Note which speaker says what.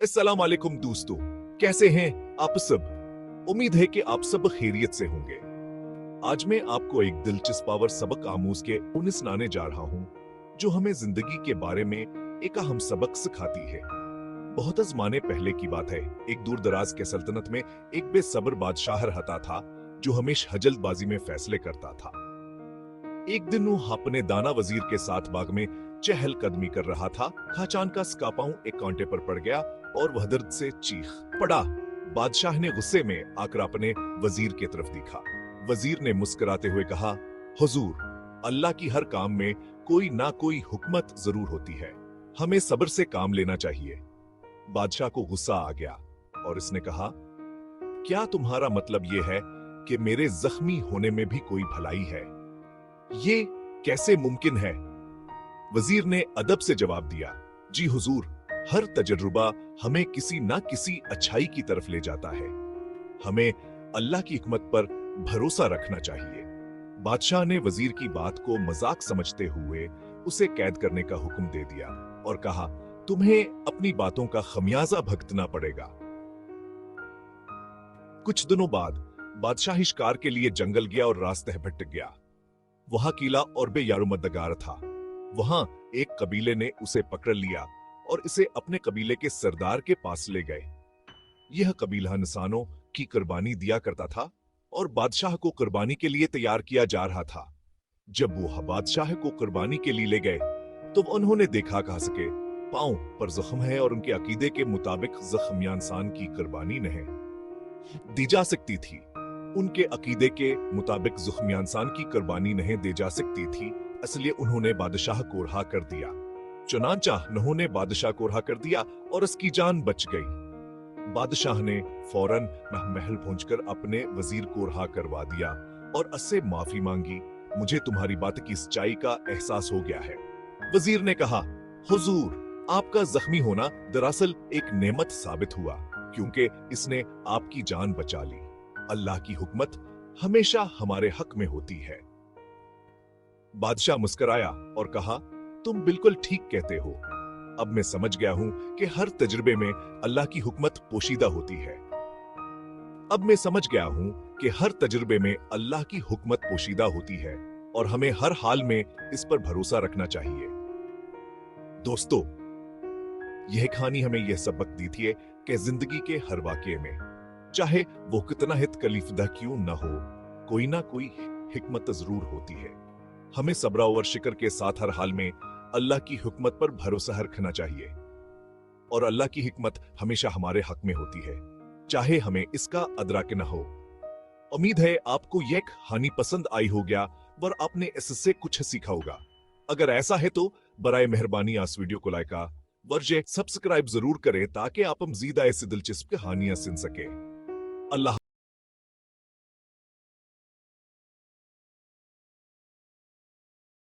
Speaker 1: अस्सलाम वालेकुम दोस्तों, कैसे हैं आप सब? उम्मीद है कि आप सब खैरियत से होंगे। आज मैं आपको एक दिलचस्प और सबक आमूज के उन सुनाने जा रहा हूँ जो हमें जिंदगी के बारे में एक अहम सबक सिखाती है। बहुत ज़माने पहले की बात है, एक दूर दराज के सल्तनत में एक बेसब्र बादशाह रहता था जो हमेशा जल्दबाजी में फैसले करता था। एक दिन वो अपने दाना वजीर के साथ बाग में चहलकदमी कर रहा था। अचानक उसका पांव एक कांटे पर पड़ गया और वह दर्द से चीख पड़ा। बादशाह ने गुस्से में आकर अपने वजीर की तरफ देखा। वजीर ने मुस्कुराते हुए कहा, हुजूर, अल्लाह की हर काम में कोई ना कोई हुकमत जरूर होती है, हमें सब्र से काम लेना चाहिए। बादशाह को गुस्सा आ गया और इसने कहा, क्या तुम्हारा मतलब यह है कि मेरे जख्मी होने में भी कोई भलाई है? ये कैसे मुमकिन है? वजीर ने अदब से जवाब दिया, जी हुजूर, हर तजुर्बा हमें किसी ना किसी अच्छाई की तरफ ले जाता है, हमें अल्लाह की हिकमत पर भरोसा रखना चाहिए। बादशाह ने वजीर की बात को मजाक समझते हुए उसे कैद करने का हुक्म दे दिया और कहा, तुम्हें अपनी बातों का खमियाजा भुगतना पड़ेगा। कुछ दिनों बाद बादशाह शिकार के लिए जंगल गया और रास्ते भटक गया। वहां किला और बेयारुमद्दगार था। वहां एक कबीले ने उसे पकड़ लिया और इसे अपने कबीले के सरदार के पास ले गए। यह कबीला इंसानों की कुर्बानी दिया करता था और बादशाह को कुर्बानी के लिए तैयार किया जा रहा था। जब वो बादशाह को कुर्बानी के लिए ले गए तो उन्होंने देखा कहा सके पांव पर जख्म है और उनके अकीदे के मुताबिक जख्मी इंसान की कुर्बानी नहीं दी जा सकती थी। उनके अकीदे के मुताबिक जख्मी इंसान की कुर्बानी नहीं दी जा सकती थी, इसलिए उन्होंने बादशाह को रिहा कर दिया। चुनांचा उन्होंने बादशाह को रिहा कर दिया और उसकी जान बच गई। बादशाह ने फौरन महल पहुंचकर अपने वजीर को रिहा करवा दिया और उससे माफी मांगी। मुझे तुम्हारी बात की सच्चाई का एहसास हो गया है। वजीर ने कहा, हुजूर, आपका जख्मी होना दरअसल एक नेमत साबित हुआ क्योंकि इसने आपकी जान बचा ली। अल्लाह की हुकमत हमेशा हमारे हक में होती है। बादशाह मुस्कुराया और कहा, तुम बिल्कुल ठीक कहते हो। अब मैं समझ गया हूं कि हर तजुर्बे में अल्लाह की हुकमत पोशीदा होती है। अब मैं समझ गया हूं कि हर तजुर्बे में अल्लाह की हुकमत पोशीदा होती है और हमें हर हाल में इस पर भरोसा रखना चाहिए। दोस्तों, यह कहानी हमें यह सबक दी थी कि जिंदगी के हर वाकये में, चाहे वो कितना ही तकलीफदा क्यों न हो, कोई ना कोई हिकमत जरूर होती है। हमें सब्र और शिक्र के साथ हर हाल में अल्लाह की हुकमत पर भरोसा रखना चाहिए और अल्लाह की हिकमत हमेशा हमारे हक में होती है, चाहे हमें इसका अदराक न हो। उम्मीद है आपको यह कहानी पसंद आई होगा और आपने इससे कुछ सीखा होगा। अगर ऐसा है तो बराए मेहरबानी इस वीडियो को लाइक वर्जे सब्सक्राइब जरूर करें ताकि आप मजीद ऐसी दिलचस्प कहानियां सुन सके। अल्लाह।